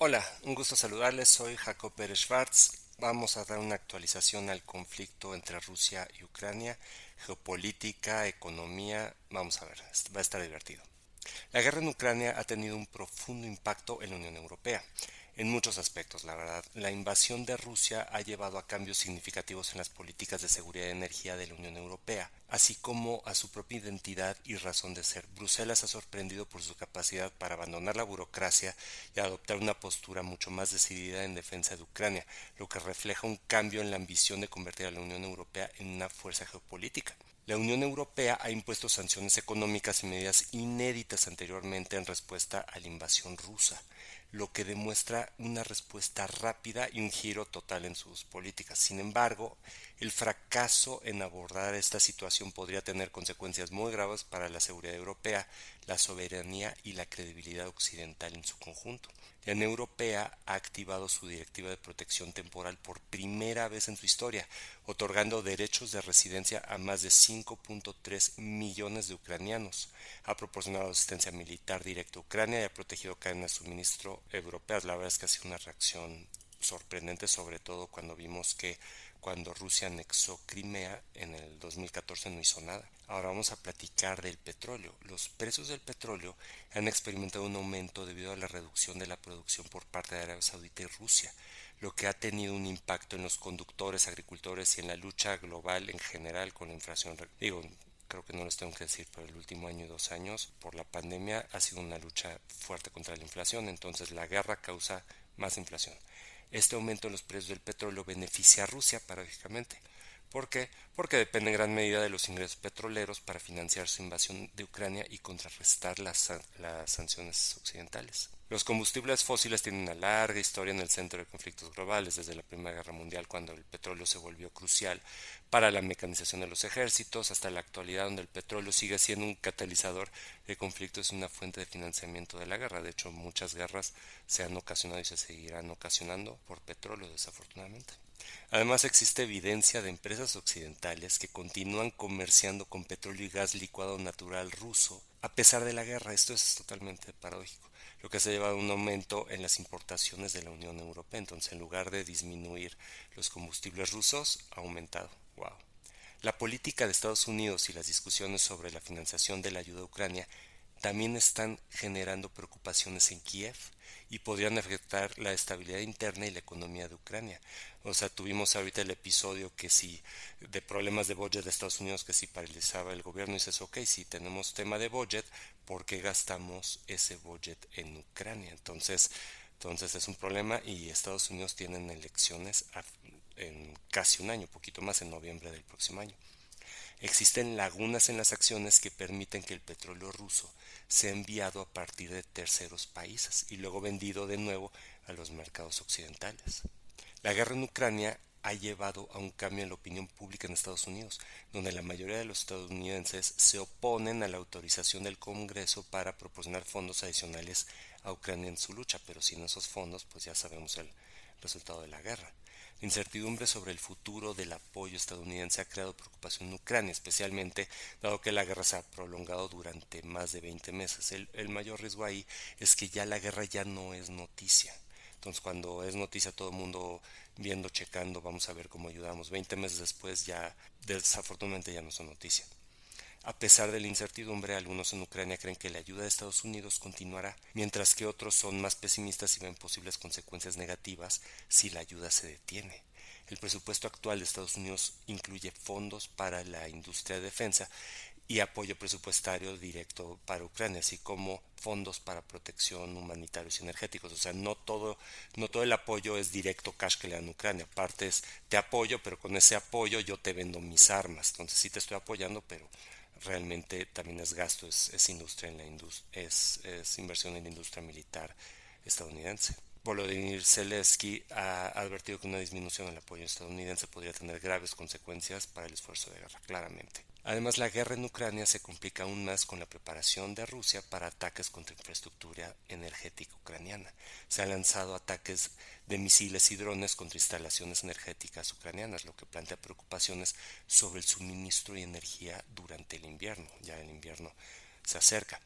Hola, un gusto saludarles, soy Jacob Pérez Schwartz. Vamos a dar una actualización al conflicto entre Rusia y Ucrania, geopolítica, economía. Vamos a ver, va a estar divertido. La guerra en Ucrania ha tenido un profundo impacto en la Unión Europea, en muchos aspectos, la verdad. La invasión de Rusia ha llevado a cambios significativos en las políticas de seguridad y energía de la Unión Europea, así como a su propia identidad y razón de ser. Bruselas ha sorprendido por su capacidad para abandonar la burocracia y adoptar una postura mucho más decidida en defensa de Ucrania, lo que refleja un cambio en la ambición de convertir a la Unión Europea en una fuerza geopolítica. La Unión Europea ha impuesto sanciones económicas y medidas inéditas anteriormente en respuesta a la invasión rusa, lo que demuestra una respuesta rápida y un giro total en sus políticas. Sin embargo, el fracaso en abordar esta situación podría tener consecuencias muy graves para la seguridad europea, la soberanía y la credibilidad occidental en su conjunto. La Unión Europea ha activado su Directiva de Protección Temporal por primera vez en su historia, otorgando derechos de residencia a más de 5.3 millones de ucranianos. Ha proporcionado asistencia militar directa a Ucrania y ha protegido cadenas de suministro europeas. La verdad es que ha sido una reacción sorprendente, sobre todo cuando vimos que cuando Rusia anexó Crimea en el 2014 no hizo nada. Ahora vamos a platicar del petróleo. Los precios del petróleo han experimentado un aumento debido a la reducción de la producción por parte de Arabia Saudita y Rusia, lo que ha tenido un impacto en los conductores, agricultores y en la lucha global en general con la inflación. Digo, creo que no les tengo que decir, pero el último año y 2 años por la pandemia ha sido una lucha fuerte contra la inflación, entonces la guerra causa más inflación. Este aumento en los precios del petróleo beneficia a Rusia, paradójicamente. ¿Por qué? Porque depende en gran medida de los ingresos petroleros para financiar su invasión de Ucrania y contrarrestar las sanciones occidentales. Los combustibles fósiles tienen una larga historia en el centro de conflictos globales, desde la Primera Guerra Mundial, cuando el petróleo se volvió crucial para la mecanización de los ejércitos, hasta la actualidad, donde el petróleo sigue siendo un catalizador de conflictos y una fuente de financiamiento de la guerra. De hecho, muchas guerras se han ocasionado y se seguirán ocasionando por petróleo, desafortunadamente. Además, existe evidencia de empresas occidentales que continúan comerciando con petróleo y gas licuado natural ruso a pesar de la guerra. Esto es totalmente paradójico, lo que se ha llevado a un aumento en las importaciones de la Unión Europea. Entonces, en lugar de disminuir los combustibles rusos, ha aumentado. Wow. La política de Estados Unidos y las discusiones sobre la financiación de la ayuda a Ucrania también están generando preocupaciones en Kiev y podrían afectar la estabilidad interna y la economía de Ucrania. O sea, tuvimos ahorita el episodio que si de problemas de budget de Estados Unidos, que si paralizaba el gobierno, y dices, ok, si tenemos tema de budget, ¿por qué gastamos ese budget en Ucrania? Entonces es un problema y Estados Unidos tienen elecciones en casi un año, poquito más, en noviembre del próximo año. Existen lagunas en las acciones que permiten que el petróleo ruso sea enviado a partir de terceros países y luego vendido de nuevo a los mercados occidentales. La guerra en Ucrania ha llevado a un cambio en la opinión pública en Estados Unidos, donde la mayoría de los estadounidenses se oponen a la autorización del Congreso para proporcionar fondos adicionales a Ucrania en su lucha, pero sin esos fondos, pues ya sabemos el resultado de la guerra. La incertidumbre sobre el futuro del apoyo estadounidense ha creado preocupación en Ucrania, especialmente dado que la guerra se ha prolongado durante más de 20 meses. El mayor riesgo ahí es que ya la guerra ya no es noticia. Entonces, cuando es noticia, todo el mundo viendo, checando, vamos a ver cómo ayudamos. 20 meses después ya, desafortunadamente, ya no son noticia. A pesar de la incertidumbre, algunos en Ucrania creen que la ayuda de Estados Unidos continuará, mientras que otros son más pesimistas y ven posibles consecuencias negativas si la ayuda se detiene. El presupuesto actual de Estados Unidos incluye fondos para la industria de defensa y apoyo presupuestario directo para Ucrania, así como fondos para protección humanitarios y energéticos. O sea, no todo el apoyo es directo cash que le dan a Ucrania. Aparte es, te apoyo, pero con ese apoyo yo te vendo mis armas. Entonces sí te estoy apoyando, pero realmente también es gasto, es industria en la es inversión en la industria militar estadounidense. Volodymyr Zelensky ha advertido que una disminución en el apoyo estadounidense podría tener graves consecuencias para el esfuerzo de guerra, claramente. Además, la guerra en Ucrania se complica aún más con la preparación de Rusia para ataques contra infraestructura energética ucraniana. Se han lanzado ataques de misiles y drones contra instalaciones energéticas ucranianas, lo que plantea preocupaciones sobre el suministro y energía durante el invierno. Ya el invierno se acerca.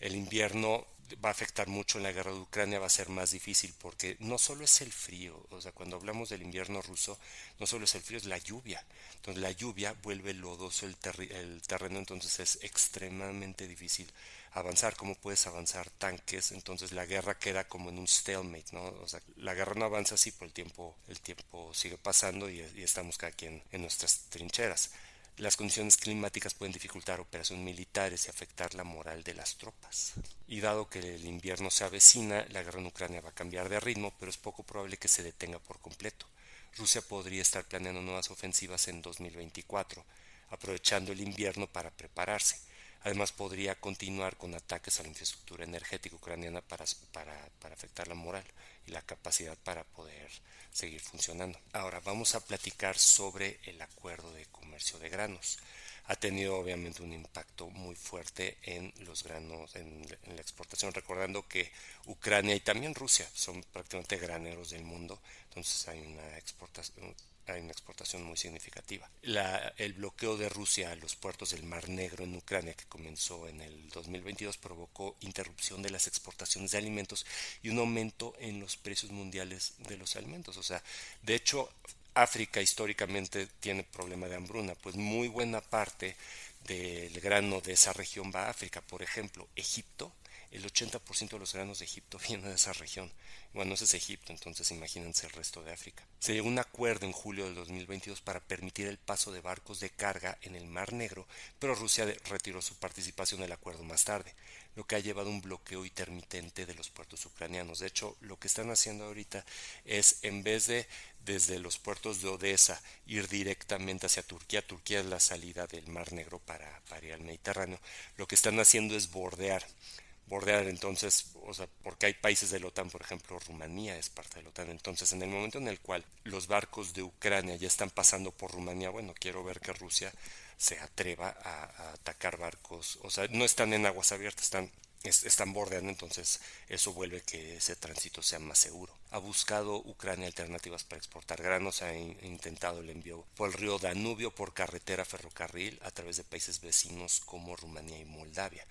El invierno va a afectar mucho en la guerra de Ucrania, va a ser más difícil porque no solo es el frío, o sea, cuando hablamos del invierno ruso, no solo es el frío, es la lluvia. Entonces la lluvia vuelve lodoso el terreno, entonces es extremadamente difícil avanzar. ¿Cómo puedes avanzar tanques? Entonces la guerra queda como en un stalemate, ¿no? O sea, la guerra no avanza así, por el tiempo sigue pasando y estamos cada quien en nuestras trincheras. Las condiciones climáticas pueden dificultar operaciones militares y afectar la moral de las tropas. Y dado que el invierno se avecina, la guerra en Ucrania va a cambiar de ritmo, pero es poco probable que se detenga por completo. Rusia podría estar planeando nuevas ofensivas en 2024, aprovechando el invierno para prepararse. Además, podría continuar con ataques a la infraestructura energética ucraniana para afectar la moral y la capacidad para poder seguir funcionando. Ahora vamos a platicar sobre el acuerdo de comercio de granos. Ha tenido obviamente un impacto muy fuerte en los granos, en la exportación, recordando que Ucrania y también Rusia son prácticamente graneros del mundo, entonces hay una exportación muy significativa. El bloqueo de Rusia a los puertos del Mar Negro en Ucrania, que comenzó en el 2022, provocó interrupción de las exportaciones de alimentos y un aumento en los precios mundiales de los alimentos. O sea, de hecho, África históricamente tiene problema de hambruna, pues muy buena parte del grano de esa región va a África. Por ejemplo, Egipto, el 80% de los granos de Egipto viene de esa región. Bueno, ese es Egipto, entonces imagínense el resto de África. Se llegó a un acuerdo en julio del 2022 para permitir el paso de barcos de carga en el Mar Negro, pero Rusia retiró su participación del acuerdo más tarde, lo que ha llevado a un bloqueo intermitente de los puertos ucranianos. De hecho, lo que están haciendo ahorita es, en vez de desde los puertos de Odessa ir directamente hacia Turquía, Turquía es la salida del Mar Negro para ir al Mediterráneo, lo que están haciendo es bordear entonces, o sea, porque hay países de la OTAN, por ejemplo, Rumanía es parte de la OTAN, entonces en el momento en el cual los barcos de Ucrania ya están pasando por Rumanía, bueno, quiero ver que Rusia se atreva a atacar barcos, o sea, no están en aguas abiertas, están bordeando, entonces eso vuelve que ese tránsito sea más seguro. Ha buscado Ucrania alternativas para exportar granos, ha intentado el envío por el río Danubio, por carretera, ferrocarril, a través de países vecinos como Rumanía y Moldavia.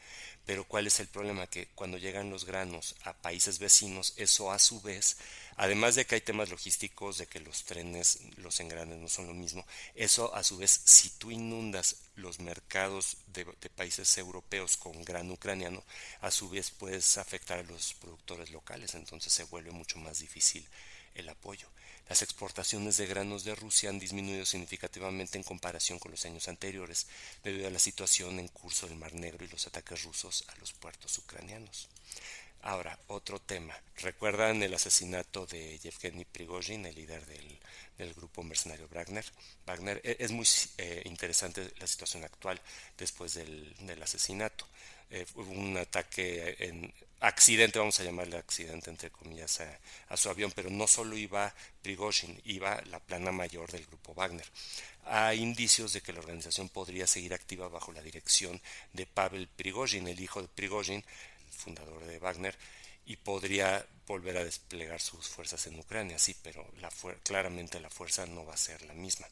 Pero ¿cuál es el problema? Que cuando llegan los granos a países vecinos, eso a su vez, además de que hay temas logísticos, de que los trenes, los engranes no son lo mismo, eso a su vez, si tú inundas los mercados de países europeos con grano ucraniano, a su vez puedes afectar a los productores locales, entonces se vuelve mucho más difícil el apoyo. Las exportaciones de granos de Rusia han disminuido significativamente en comparación con los años anteriores, debido a la situación en curso del Mar Negro y los ataques rusos a los puertos ucranianos. Ahora, otro tema. ¿Recuerdan el asesinato de Yevgeny Prigozhin, el líder del grupo mercenario Wagner? Es muy interesante la situación actual después del asesinato. Hubo un ataque en accidente, vamos a llamarle accidente entre comillas, a su avión, pero no solo iba Prigozhin, iba la plana mayor del grupo Wagner. Hay indicios de que la organización podría seguir activa bajo la dirección de Pavel Prigozhin, el hijo de Prigozhin, fundador de Wagner, y podría volver a desplegar sus fuerzas en Ucrania, sí, pero claramente la fuerza no va a ser la misma.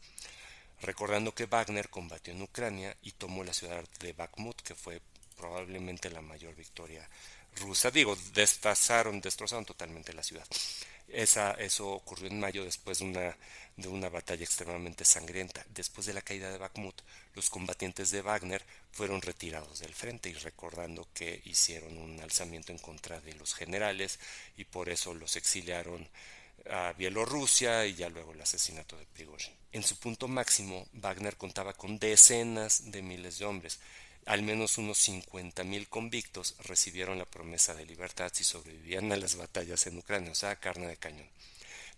Recordando que Wagner combatió en Ucrania y tomó la ciudad de Bakhmut, que fue probablemente la mayor victoria rusa. Digo, destrozaron totalmente la ciudad. Eso ocurrió en mayo después de una batalla extremadamente sangrienta. Después de la caída de Bakhmut, los combatientes de Wagner fueron retirados del frente y recordando que hicieron un alzamiento en contra de los generales y por eso los exiliaron a Bielorrusia y ya luego el asesinato de Prigozhin. En su punto máximo, Wagner contaba con decenas de miles de hombres. Al menos unos 50.000 convictos recibieron la promesa de libertad si sobrevivían a las batallas en Ucrania, o sea, carne de cañón.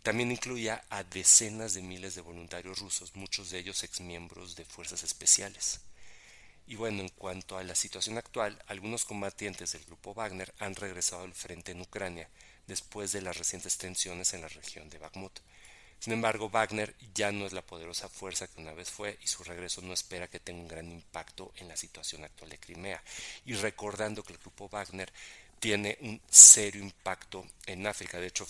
También incluía a decenas de miles de voluntarios rusos, muchos de ellos exmiembros de fuerzas especiales. Y bueno, en cuanto a la situación actual, algunos combatientes del grupo Wagner han regresado al frente en Ucrania después de las recientes tensiones en la región de Bakhmut. Sin embargo, Wagner ya no es la poderosa fuerza que una vez fue y su regreso no espera que tenga un gran impacto en la situación actual de Crimea. Y recordando que el grupo Wagner tiene un serio impacto en África. De hecho,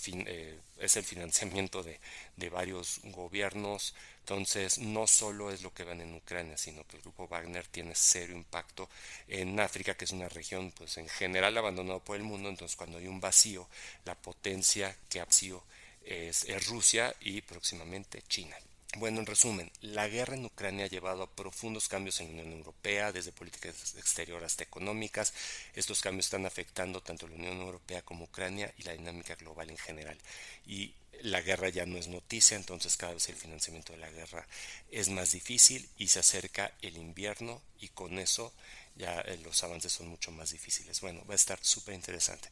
es el financiamiento de varios gobiernos. Entonces, no solo es lo que ven en Ucrania, sino que el grupo Wagner tiene serio impacto en África, que es una región, pues en general abandonada por el mundo. Entonces, cuando hay un vacío, la potencia que ha vacío es Rusia y próximamente China. Bueno, en resumen, la guerra en Ucrania ha llevado a profundos cambios en la Unión Europea, desde políticas exteriores hasta económicas. Estos cambios están afectando tanto a la Unión Europea como a Ucrania y la dinámica global en general. Y la guerra ya no es noticia, entonces cada vez el financiamiento de la guerra es más difícil y se acerca el invierno y con eso ya los avances son mucho más difíciles. Bueno, va a estar súper interesante.